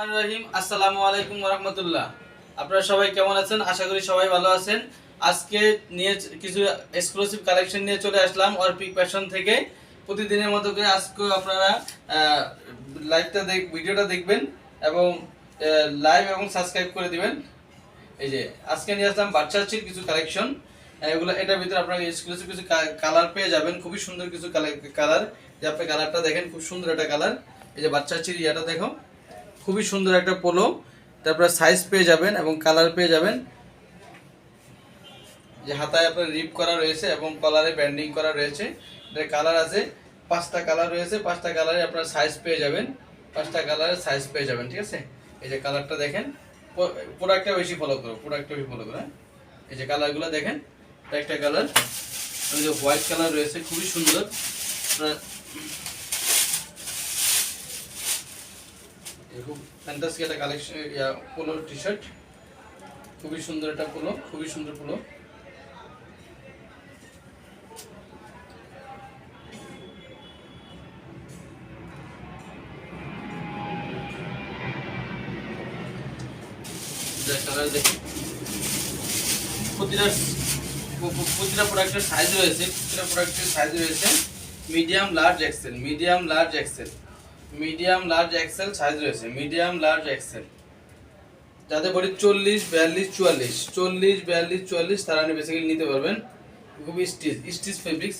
রহমানির রহিম। আসসালামু আলাইকুম ওয়া রাহমাতুল্লাহ। আপনারা সবাই কেমন আছেন? আশা করি সবাই ভালো আছেন। আজকে নিয়ে কিছু এক্সক্লুসিভ কালেকশন নিয়ে চলে আসলাম অরপিক ফ্যাশন থেকে। প্রতিদিনের মতো করে আজকে আপনারা ভিডিওটা দেখবেন এবং লাইভ এবং সাবস্ক্রাইব করে দিবেন। এই যে আজকে নিয়ে আসলাম বাচ্চাচির কিছু কালেকশন। এগুলো এটার ভিতরে আপনারা এক্সক্লুসিভ কিছু কালার পেয়ে যাবেন, খুবই সুন্দর কিছু কালার। যে আপনি কালারটা দেখেন, খুব সুন্দর একটা কালার। এই যে বাচ্চাচির ইয়াটা দেখো, খুবই সুন্দর একটা পোলো। তারপরে সাইজ পেয়ে যাবেন এবং কালার পেয়ে যাবেন। যে হাতায় আপনার রিপ করা রয়েছে এবং কলারে ব্যান্ডিং করা রয়েছে। এর কালার আছে 5টা কালার রয়েছে, 5টা কালারে আপনার সাইজ পেয়ে যাবেন, 5টা কালারের সাইজ পেয়ে যাবেন। ঠিক আছে, এই যে কালারটা দেখেন, প্রোডাক্টটা বেশি ফলো করো, হ্যাঁ? এই যে কালারগুলো দেখেন, একটা কালার ওই যে হোয়াইট কালার রয়েছে, খুবই সুন্দর। খুব ফ্যান্টাসি একটা কালেকশন, পোলো টি শার্ট, খুবই সুন্দর একটা পোলো, খুবই সুন্দর পোলো। কালার দেখি, প্রতিটা প্রোডাক্টের সাইজ রয়েছে, মিডিয়াম লার্জ এক্সেল, সাইজ রয়েছে, মিডিয়াম লার্জ এক্সেল। যাদের বডি 40, 42, 44 তারা বেসিক্যালি নিতে পারবেন। খুবই স্টিচ ফেব্রিক্স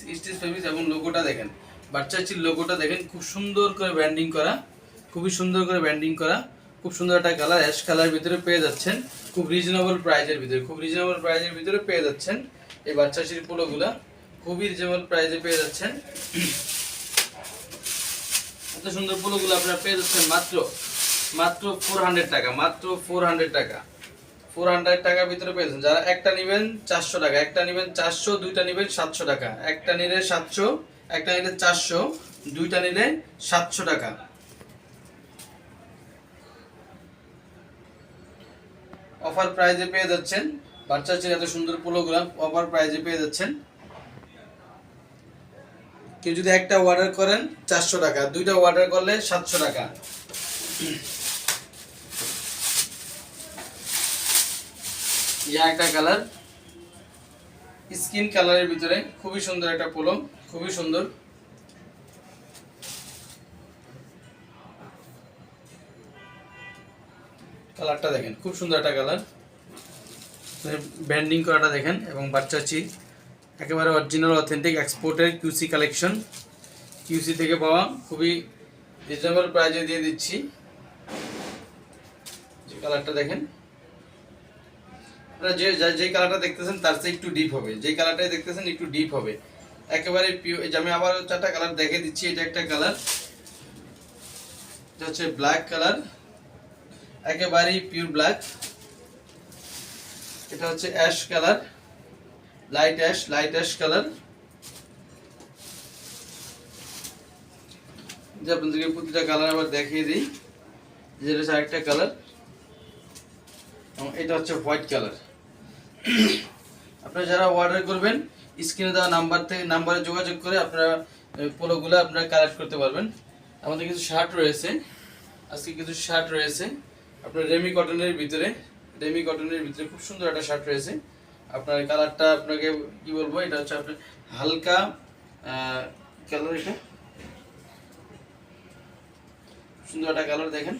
এবং লোগোটা দেখেন, বাচ্চাচির লোগোটা দেখেন, খুব সুন্দর করে ব্যান্ডিং করা, খুব সুন্দর একটা কালার, অ্যাশ কালার ভিতরে পেয়ে যাচ্ছেন। খুব রিজনেবল প্রাইজের ভিতরে পেয়ে যাচ্ছেন এই বাচ্চাচির পোলোগুলা, খুবই রিজনেবল প্রাইজে পেয়ে যাচ্ছেন। এত সুন্দর পোলোগুলো আপনারা পেয়ে যাচ্ছেন মাত্র 400 টাকা, 400 টাকার ভিতরে পেয়েছেন। যারা একটা নেবেন 400 টাকা, একটা নেবেন 400, দুইটা নেবেন 700 টাকা, একটা নিলে 700, একটা নিলে 400, দুইটা নিলে 700 টাকা। অফার প্রাইজে পেয়ে যাচ্ছেন বাচ্চাদের এত সুন্দর পোলোগুলো, অফার প্রাইজে পেয়ে যাচ্ছেন। কেউ যদি একটা অর্ডার করেন 400 টাকা, দুইটা অর্ডার করলে 700 টাকা। একটা কালার স্কিন কালারের ভিতরে খুবই সুন্দর একটা পোলো, খুবই সুন্দর। কালারটা দেখেন, খুব সুন্দর একটা কালার, ব্যান্ডিং করাটা দেখেন। এবং বাচ্চাচি একেবারে অরিজিনাল অথেন্টিক এক্সপোর্টের কিউসি কালেকশন, কিউসি থেকে পাওয়া, খুবই রিজনেবল প্রাইজে দিয়ে দিচ্ছি। যে কালারটা দেখেন, আপনারা যে কালারটা দেখতেছেন তার চেয়ে একটু ডিপ হবে, যেই কালারটাই দেখতেছেন একটু ডিপ হবে, একেবারে পিওর। এই যে আমি আবার 4টা কালার দেখে দিচ্ছি। এটা একটা কালার, এটা হচ্ছে ব্ল্যাক কালার, একেবারেই পিওর ব্ল্যাক। এটা হচ্ছে ash colour, light ash colour. যে আপনাদেরকে প্রতিটা কালার আবার দেখিয়ে দিই। যেটা হচ্ছে আরেকটা কালার, এবং এটা হচ্ছে হোয়াইট কালার। আপনারা যারা অর্ডার করবেন স্ক্রিনে দেওয়া নাম্বারে যোগাযোগ করে আপনারা পোলোগুলো আপনারা কালেক্ট করতে পারবেন। আমাদের কিছু শার্ট রয়েছে, আজকে কিছু শার্ট রয়েছে আপনার রেমি কটনের ভিতরে, খুব সুন্দর একটা শার্ট রয়েছে। আপনার কালারটা আপনাকে কি বলবো, এটা হচ্ছে আপনার হালকা কালার, এটা সুন্দর একটা কালার দেখেন।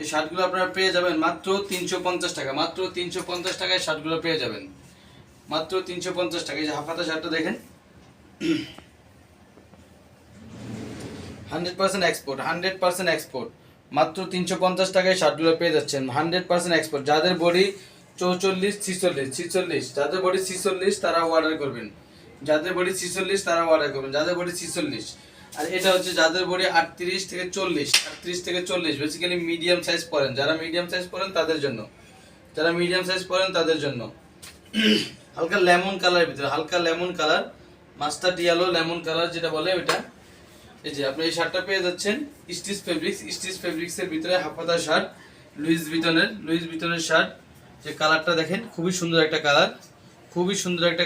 এই শার্টগুলো আপনারা পেয়ে যাবেন মাত্র 350 টাকা, মাত্র 350 টাকায় শার্টগুলো পেয়ে যাবেন, মাত্র 350 টাকা। এই যে হাফাতা শার্টটা দেখেন, 100% এক্সপোর্ট, মাত্র 350 টাকায় শার্টগুলো পেয়ে যাচ্ছেন, 100% এক্সপোর্ট। যাদের বডি 44, 46, যাদের বডি 46 তারা অর্ডার করবেন, যাদের বডি 46। আর এটা হচ্ছে যাদের বডি 38 থেকে 40, বেসিক্যালি মিডিয়াম সাইজ পরেন, যারা মিডিয়াম সাইজ পরেন তাদের জন্য, হালকা লেমন কালারের ভিতরে, মাস্টার্ড ইয়েলো লেমন কালার যেটা বলে ওইটা। এই যে আপনি এই শার্টটা পেয়ে যাচ্ছেন স্টিচ ফেব্রিক্সের ভিতরে, হাফাতা শার্ট, লুইস ভিটনের শার্ট। যে কালারটা দেখেন, খুবই সুন্দর একটা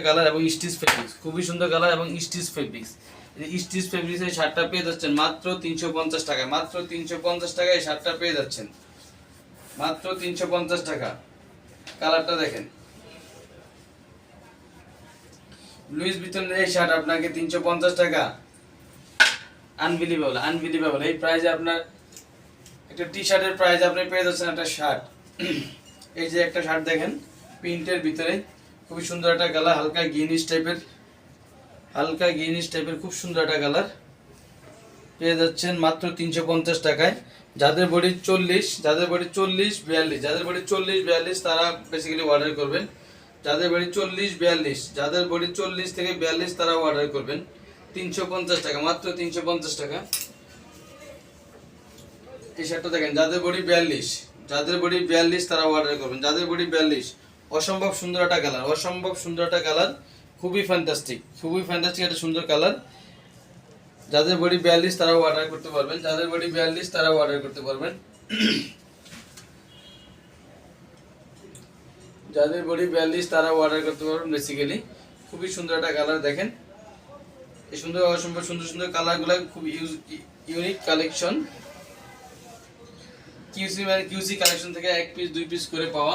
কালার এবং স্টিচ ফেব্রিক্স, খুবই সুন্দর কালার এবং স্টিচ ফেব্রিক্স। স্টিচ ফেব্রিক্স এই শার্টটা পেয়ে যাচ্ছেন মাত্র 350 টাকায়। মাত্র 350 টাকায় এই শার্টটা পেয়ে যাচ্ছেন, মাত্র 350 টাকা। কালারটা দেখেন, লুইস ভিতনের এই শার্ট আপনাকে 350 টাকা। Unbelievable, unbelievable. এই প্রাইসে আপনার একটা টি শার্টের প্রাইস আপনি পেয়ে যাচ্ছেন একটা শার্ট। এই যে একটা শার্ট দেখেন প্রিন্টের ভিতরে, খুবই সুন্দর একটা কালার, হালকা গ্রিনিশ টাইপের, হালকা গ্রিনিশ টাইপের খুব সুন্দর একটা কালার পেয়ে যাচ্ছেন মাত্র 350 টাকায়। যাদের বডি 40, যাদের বডি 40 42, যাদের বডি 40 42 তারা বেসিক্যালি অর্ডার করবেন। যাদের বডি 40 42, যাদের বডি 40 থেকে 42 তারা অর্ডার করবেন। 350 টাকা, মাত্র 350 টাকা। টি শার্টটা দেখেন, যাদের বডি 42, যাদের বডি 42 তারা অর্ডার করবেন। যাদের বডি 42, অসম্ভব সুন্দর একটা কালার, অসম্ভব সুন্দর একটা কালার, খুবই ফ্যান্টাস্টিক, খুবই ফ্যান্টাস্টিক একটা সুন্দর কালার। যাদের বডি 42 তারাও অর্ডার করতে পারবেন, যাদের বডি 42 তারাও অর্ডার করতে পারবেন। যাদের বডি 42 তারাও অর্ডার করতে পারবেন। বেসিক্যালি খুবই সুন্দর একটা কালার দেখেন, এই সুন্দর অসম্ভব সুন্দর সুন্দর কালারগুলো খুব ইউনিক কালেকশন। কিউসি মানে কিউসি কালেকশন থেকে এক পিস 2 পিস করে পাওয়া।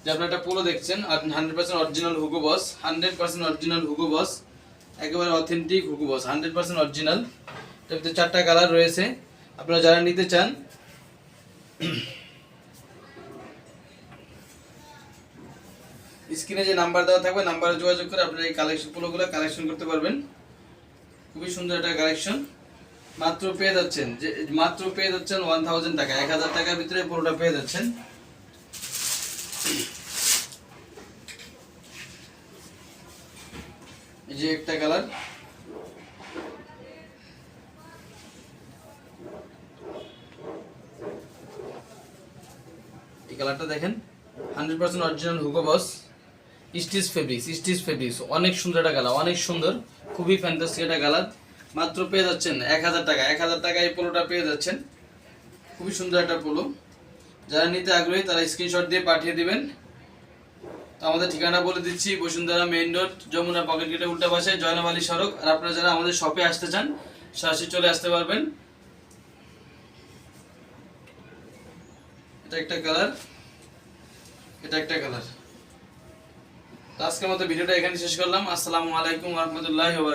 যে আপনারা একটা পোলো দেখছেন 100% অরিজিনাল হুগো বস, 100% অরিজিনাল হুগো বস, একেবারে অথেন্টিক হুগো বস, 100% অরিজিনাল। এর ভিতরে 4টা কালার রয়েছে। আপনারা যারা নিতে চান স্ক্রিনে যে নাম্বার দেওয়া থাকবে নাম্বারে যোগাযোগ করে আপনারা এই কালেকশন পোলোগুলো কালেকশন করতে পারবেন। খুবই সুন্দর একটা কালেকশন, মাত্র পেয়ে যাচ্ছেন যে মাত্র পেয়ে যাচ্ছেন 1000 টাকা, 1000 টাকার ভিতরে পুরোটা পেয়ে যাচ্ছেন। এই যে একটা কালার, এই কালারটা দেখেন 100% অরিজিনাল হুগো বস স্টিচ ফেব্রিক্স, স্টিচ ফেব্রিক্স, অনেক সুন্দর একটা কালার, অনেক সুন্দর, খুবই ফ্যান্টাস্টিক একটা কালার। মাত্র পেয়ে যাচ্ছেন 1000 টাকা, 1000 টাকায় এই পোলোটা পেয়ে যাচ্ছেন। খুবই সুন্দর একটা পোলো। যারা নিতে আগ্রহী তারা স্ক্রিনশট দিয়ে পাঠিয়ে দিবেন। তো আমাদের ঠিকানা বলে দিচ্ছি, Bashundhara main road, Jamuna pocket গেটের উল্টা পাশে, জয়নাব আলী সড়ক। আর আপনারা যারা আমাদের শপে আসতে চান সরাসরি চলে আসতে পারবেন। এটা একটা কালার, এটা একটা কালার। আজকের মতো ভিডিওটা এখানে শেষ করলাম। আসসালামু আলাইকুম ওয়া রাহমাতুল্লাহি ওয়া বারাকাতুহু।